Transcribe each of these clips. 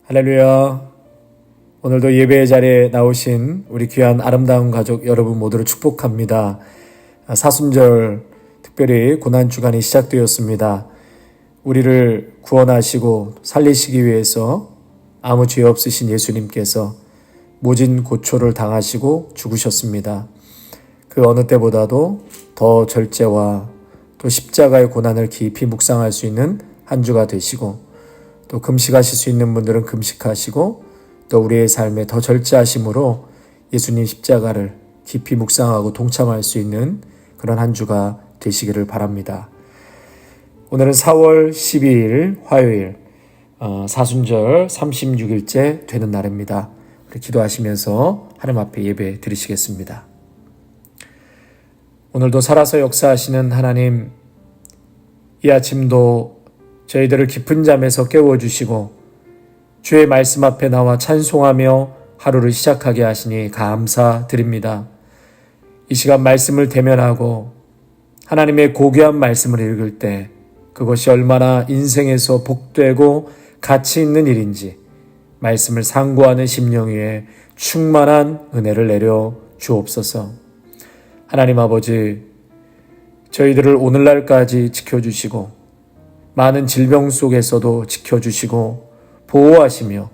할렐루야. 오늘도 예배의 자리에 나오신 우리 귀한 아름다운 가족 여러분 모두를 축복합니다. 사순절 특별히 고난주간이 시작되었습니다. 우리를 구원하시고 살리시기 위해서 아무 죄 없으신 예수님께서 모진 고초를 당하시고 죽으셨습니다. 그 어느 때보다도 더 절제와 또 십자가의 고난을 깊이 묵상할 수 있는 한 주가 되시고, 또 금식하실 수 있는 분들은 금식하시고, 또 우리의 삶에 더 절제하심으로 예수님 십자가를 깊이 묵상하고 동참할 수 있는 그런 한 주가 되시기를 바랍니다. 오늘은 4월 12일 화요일, 사순절 36일째 되는 날입니다. 우리 기도하시면서 하나님 앞에 예배 드리시겠습니다. 오늘도 살아서 역사하시는 하나님, 이 아침도 저희들을 깊은 잠에서 깨워주시고 주의 말씀 앞에 나와 찬송하며 하루를 시작하게 하시니 감사드립니다. 이 시간 말씀을 대면하고 하나님의 고귀한 말씀을 읽을 때 그것이 얼마나 인생에서 복되고 가치 있는 일인지 말씀을 상고하는 심령 위에 충만한 은혜를 내려 주옵소서. 하나님 아버지, 저희들을 오늘날까지 지켜주시고 많은 질병 속에서도 지켜주시고 보호하시며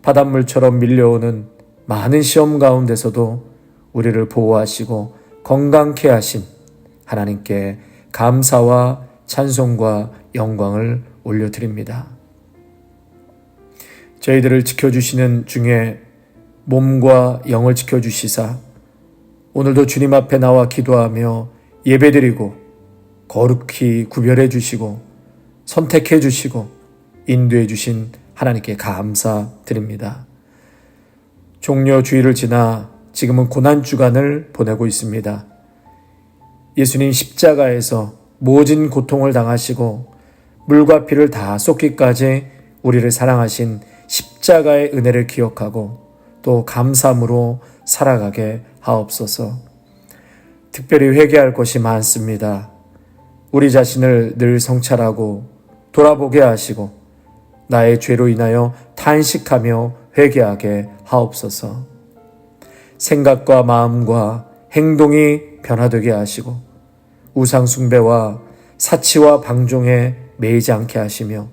바닷물처럼 밀려오는 많은 시험 가운데서도 우리를 보호하시고 건강케 하신 하나님께 감사와 찬송과 영광을 올려드립니다. 저희들을 지켜주시는 중에 몸과 영을 지켜주시사 오늘도 주님 앞에 나와 기도하며 예배드리고 거룩히 구별해 주시고 선택해 주시고 인도해 주신 하나님께 감사드립니다. 종려 주일을 지나 지금은 고난주간을 보내고 있습니다. 예수님 십자가에서 모진 고통을 당하시고 물과 피를 다 쏟기까지 우리를 사랑하신 십자가의 은혜를 기억하고 또 감사함으로 살아가게 하옵소서. 특별히 회개할 것이 많습니다. 우리 자신을 늘 성찰하고 돌아보게 하시고 나의 죄로 인하여 탄식하며 회개하게 하옵소서. 생각과 마음과 행동이 변화되게 하시고 우상 숭배와 사치와 방종에 매이지 않게 하시며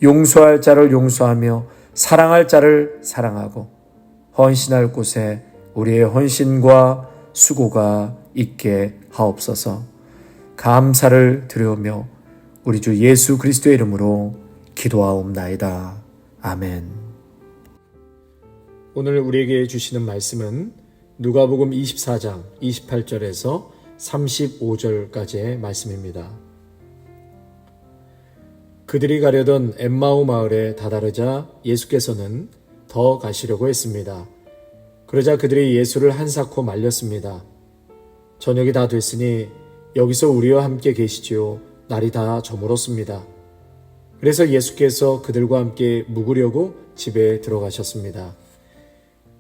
용서할 자를 용서하며 사랑할 자를 사랑하고 헌신할 곳에 우리의 헌신과 수고가 있게 하옵소서. 감사를 드려오며 우리 주 예수 그리스도의 이름으로 기도하옵나이다. 아멘. 오늘 우리에게 주시는 말씀은 누가복음 24장 28절에서 35절까지의 말씀입니다. 그들이 가려던 엠마오 마을에 다다르자 예수께서는 더 가시려고 했습니다. 그러자 그들이 예수를 한사코 말렸습니다. 저녁이 다 됐으니 여기서 우리와 함께 계시지요. 날이 다 저물었습니다. 그래서 예수께서 그들과 함께 묵으려고 집에 들어가셨습니다.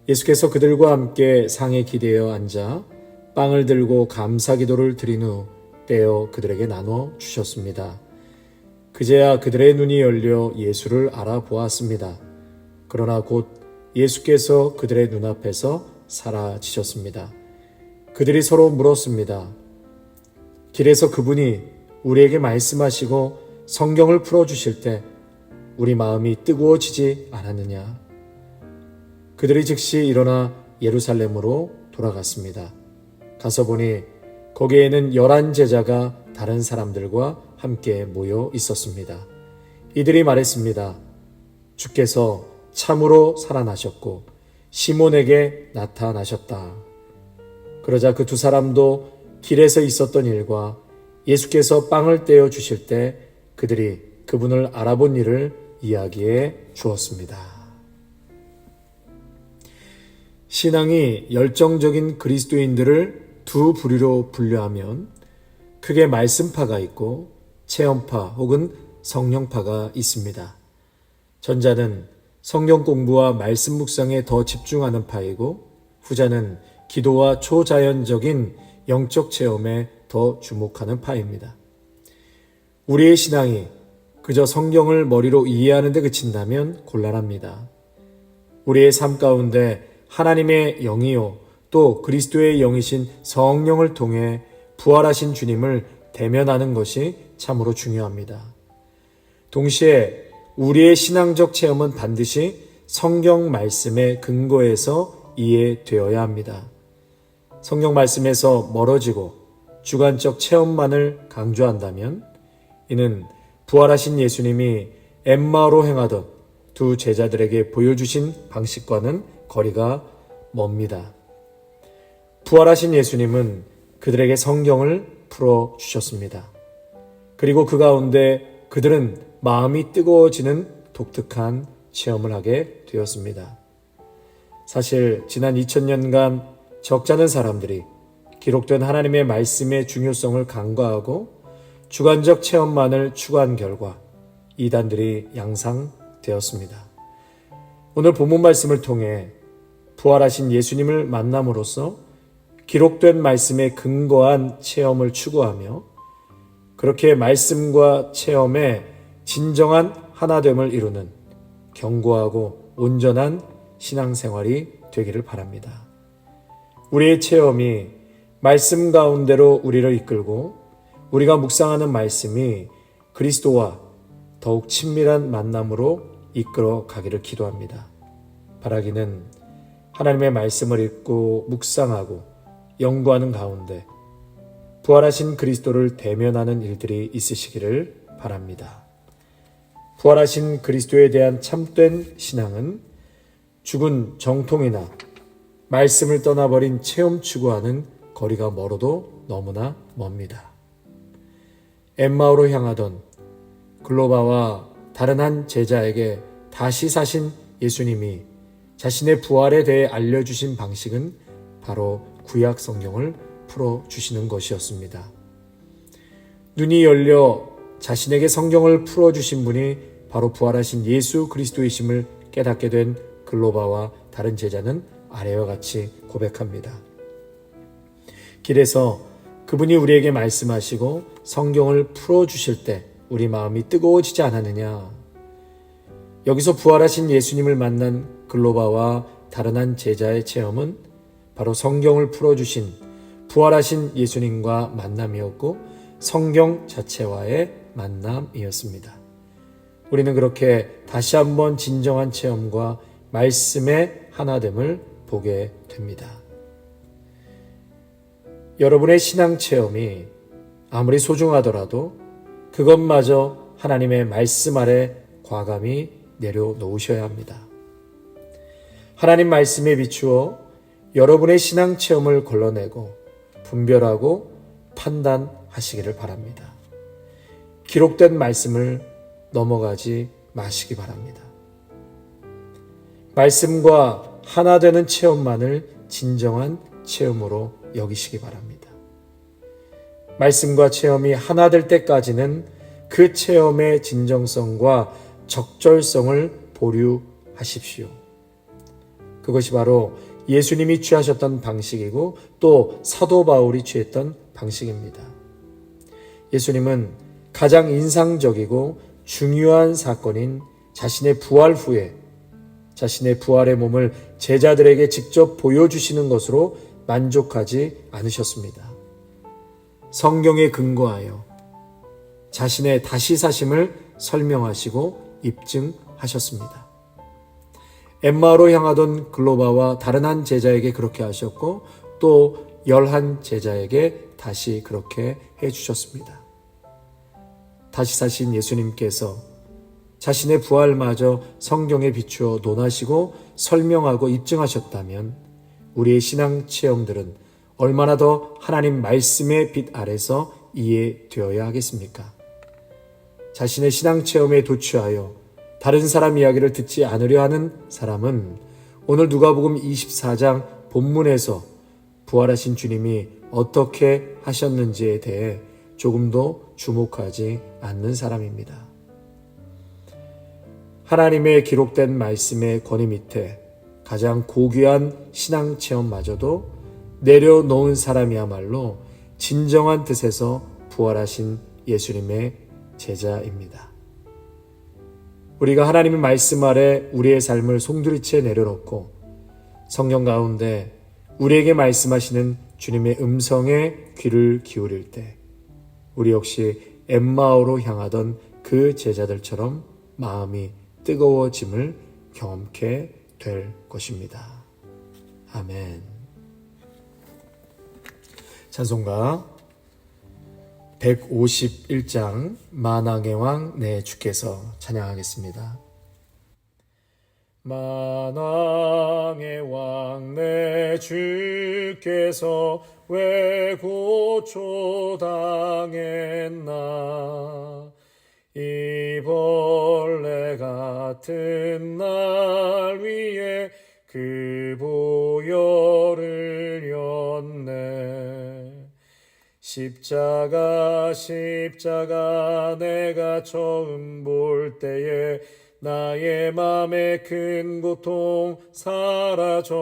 예수께서 그들과 함께 상에 기대어 앉아 빵을 들고 감사 기도를 드린 후 떼어 그들에게 나눠 주셨습니다. 그제야 그들의 눈이 열려 예수를 알아보았습니다. 그러나 곧 예수께서 그들의 눈앞에서 사라지셨습니다. 그들이 서로 물었습니다. 길에서 그분이 우리에게 말씀하시고 성경을 풀어주실 때 우리 마음이 뜨거워지지 않았느냐? 그들이 즉시 일어나 예루살렘으로 돌아갔습니다. 가서 보니 거기에는 11제자가 다른 사람들과 함께 모여 있었습니다. 이들이 말했습니다. 주께서 참으로 살아나셨고 시몬에게 나타나셨다. 그러자 그 두 사람도 길에서 있었던 일과 예수께서 빵을 떼어 주실 때 그들이 그분을 알아본 일을 이야기해 주었습니다. 신앙이 열정적인 그리스도인들을 두 부류로 분류하면 크게 말씀파가 있고 체험파 혹은 성령파가 있습니다. 전자는 성경 공부와 말씀 묵상에 더 집중하는 파이고 후자는 기도와 초자연적인 영적 체험에 더 주목하는 파입니다. 우리의 신앙이 그저 성경을 머리로 이해하는 데 그친다면 곤란합니다. 우리의 삶 가운데 하나님의 영이요 또 그리스도의 영이신 성령을 통해 부활하신 주님을 대면하는 것이 참으로 중요합니다. 동시에 우리의 신앙적 체험은 반드시 성경 말씀의 근거에서 이해되어야 합니다. 성경 말씀에서 멀어지고 주관적 체험만을 강조한다면 이는 부활하신 예수님이 엠마오로 행하던 두 제자들에게 보여주신 방식과는 거리가 멉니다. 부활하신 예수님은 그들에게 성경을 풀어주셨습니다. 그리고 그 가운데 그들은 마음이 뜨거워지는 독특한 체험을 하게 되었습니다. 사실 지난 2000년간 적잖은 사람들이 기록된 하나님의 말씀의 중요성을 간과하고 주관적 체험만을 추구한 결과 이단들이 양상되었습니다. 오늘 본문 말씀을 통해 부활하신 예수님을 만남으로써 기록된 말씀에 근거한 체험을 추구하며 그렇게 말씀과 체험의 진정한 하나됨을 이루는 견고하고 온전한 신앙생활이 되기를 바랍니다. 우리의 체험이 말씀 가운데로 우리를 이끌고 우리가 묵상하는 말씀이 그리스도와 더욱 친밀한 만남으로 이끌어 가기를 기도합니다. 바라기는 하나님의 말씀을 읽고 묵상하고 연구하는 가운데 부활하신 그리스도를 대면하는 일들이 있으시기를 바랍니다. 부활하신 그리스도에 대한 참된 신앙은 죽은 정통이나 말씀을 떠나버린 체험 추구하는 거리가 멀어도 너무나 멉니다. 엠마오로 향하던 글로바와 다른 한 제자에게 다시 사신 예수님이 자신의 부활에 대해 알려주신 방식은 바로 구약 성경을 풀어주시는 것이었습니다. 눈이 열려 자신에게 성경을 풀어주신 분이 바로 부활하신 예수 그리스도이심을 깨닫게 된 글로바와 다른 제자는 아래와 같이 고백합니다. 길에서 그분이 우리에게 말씀하시고 성경을 풀어주실 때 우리 마음이 뜨거워지지 않았느냐. 여기서 부활하신 예수님을 만난 글로바와 다른 한 제자의 체험은 바로 성경을 풀어주신 부활하신 예수님과 만남이었고 성경 자체와의 만남이었습니다. 우리는 그렇게 다시 한번 진정한 체험과 말씀의 하나됨을 보게 됩니다. 여러분의 신앙 체험이 아무리 소중하더라도 그것마저 하나님의 말씀 아래 과감히 내려놓으셔야 합니다. 하나님 말씀에 비추어 여러분의 신앙 체험을 걸러내고 분별하고 판단하시기를 바랍니다. 기록된 말씀을 넘어가지 마시기 바랍니다. 말씀과 하나 되는 체험만을 진정한 체험으로 여기시기 바랍니다. 말씀과 체험이 하나 될 때까지는 그 체험의 진정성과 적절성을 보류하십시오. 그것이 바로 예수님이 취하셨던 방식이고 또 사도 바울이 취했던 방식입니다. 예수님은 가장 인상적이고 중요한 사건인 자신의 부활 후에 자신의 부활의 몸을 제자들에게 직접 보여주시는 것으로 만족하지 않으셨습니다. 성경에 근거하여 자신의 다시 사심을 설명하시고 입증하셨습니다. 엠마오로 향하던 글로바와 다른 한 제자에게 그렇게 하셨고 또 11 제자에게 다시 그렇게 해주셨습니다. 다시 사신 예수님께서 자신의 부활마저 성경에 비추어 논하시고 설명하고 입증하셨다면 우리의 신앙 체험들은 얼마나 더 하나님 말씀의 빛 아래서 이해되어야 하겠습니까? 자신의 신앙 체험에 도취하여 다른 사람 이야기를 듣지 않으려 하는 사람은 오늘 누가복음 24장 본문에서 부활하신 주님이 어떻게 하셨는지에 대해 조금도 주목하지 않는 사람입니다. 하나님의 기록된 말씀의 권위 밑에 가장 고귀한 신앙 체험마저도 내려놓은 사람이야말로 진정한 뜻에서 부활하신 예수님의 제자입니다. 우리가 하나님의 말씀 아래 우리의 삶을 송두리째 내려놓고 성령 가운데 우리에게 말씀하시는 주님의 음성에 귀를 기울일 때 우리 역시 엠마오로 향하던 그 제자들처럼 마음이 뜨거워짐을 경험케 될 것입니다. 아멘. 찬송가 151장 만왕의 왕 내 주께서 찬양하겠습니다. 만왕의 왕 내 주께서 왜 고초당했나 이 벌레 같은 날 위에 그 보혈을 였네. 십자가 내가 처음 볼 때에 나의 맘에 큰 고통 사라져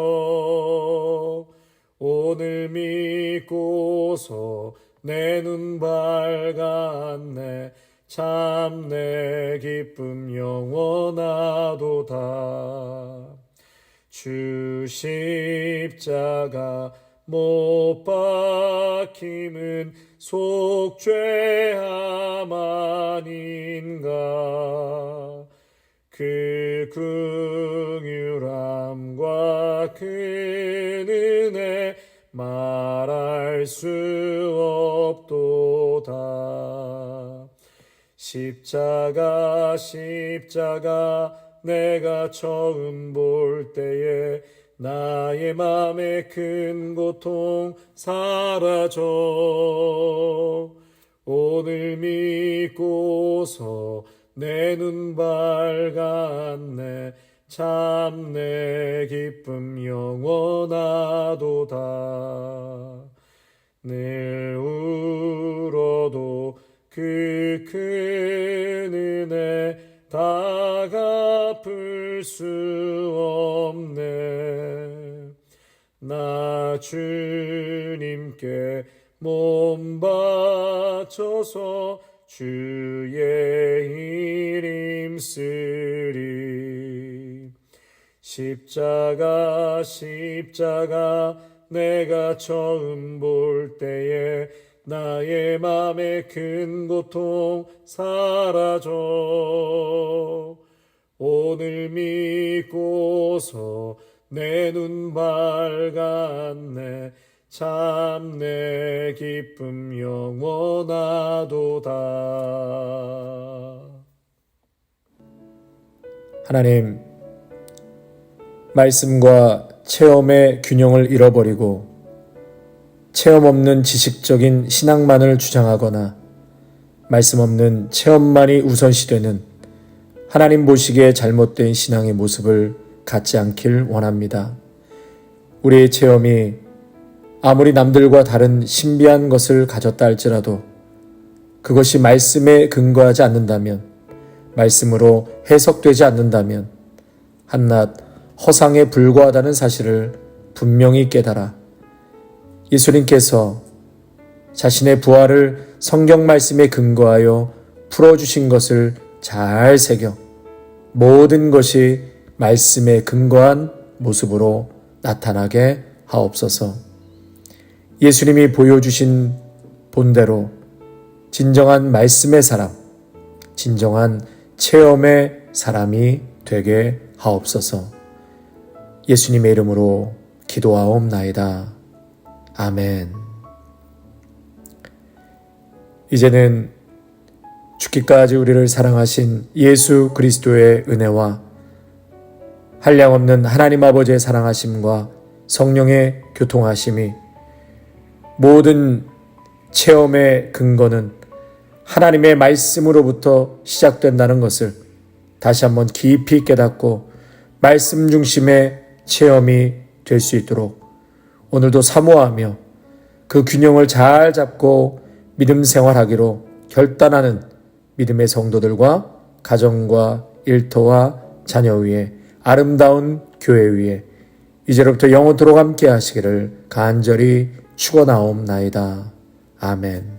오늘 믿고서 내 눈 밝았네. 참 내 기쁨 영원하도다. 주 십자가 못 박힘은 속죄함 아닌가. 그 긍휼함과 그 은혜 말할 수 없도다. 십자가 내가 처음 볼 때에 나의 맘에 큰 고통 사라져 오늘 믿고서 내 눈 밝았네. 참 내 기쁨 영원하도다. 늘 울어도 그 큰 은혜 다 갚을 수 없네. 나 주님께 몸 바쳐서 주의 일 힘쓰리. 십자가 내가 처음 볼 때에 나의 맘에 큰 고통 사라져 오늘 믿고서 내 눈 밝았네. 참 내 기쁨 영원하도다. 하나님, 말씀과 체험의 균형을 잃어버리고 체험 없는 지식적인 신앙만을 주장하거나 말씀 없는 체험만이 우선시되는 하나님 보시기에 잘못된 신앙의 모습을 갖지 않길 원합니다. 우리의 체험이 아무리 남들과 다른 신비한 것을 가졌다 할지라도 그것이 말씀에 근거하지 않는다면, 말씀으로 해석되지 않는다면 한낱 허상에 불과하다는 사실을 분명히 깨달아 예수님께서 자신의 부활을 성경 말씀에 근거하여 풀어주신 것을 잘 새겨 모든 것이 말씀에 근거한 모습으로 나타나게 하옵소서. 예수님이 보여주신 본대로 진정한 말씀의 사람, 진정한 체험의 사람이 되게 하옵소서. 예수님의 이름으로 기도하옵나이다. 아멘. 이제는 죽기까지 우리를 사랑하신 예수 그리스도의 은혜와 한량없는 하나님 아버지의 사랑하심과 성령의 교통하심이 모든 체험의 근거는 하나님의 말씀으로부터 시작된다는 것을 다시 한번 깊이 깨닫고 말씀 중심의 체험이 될 수 있도록 오늘도 사모하며 그 균형을 잘 잡고 믿음 생활하기로 결단하는 믿음의 성도들과 가정과 일터와 자녀 위에 아름다운 교회 위에 이제로부터 영원토록 함께 하시기를 간절히 축원하옵나이다. 아멘.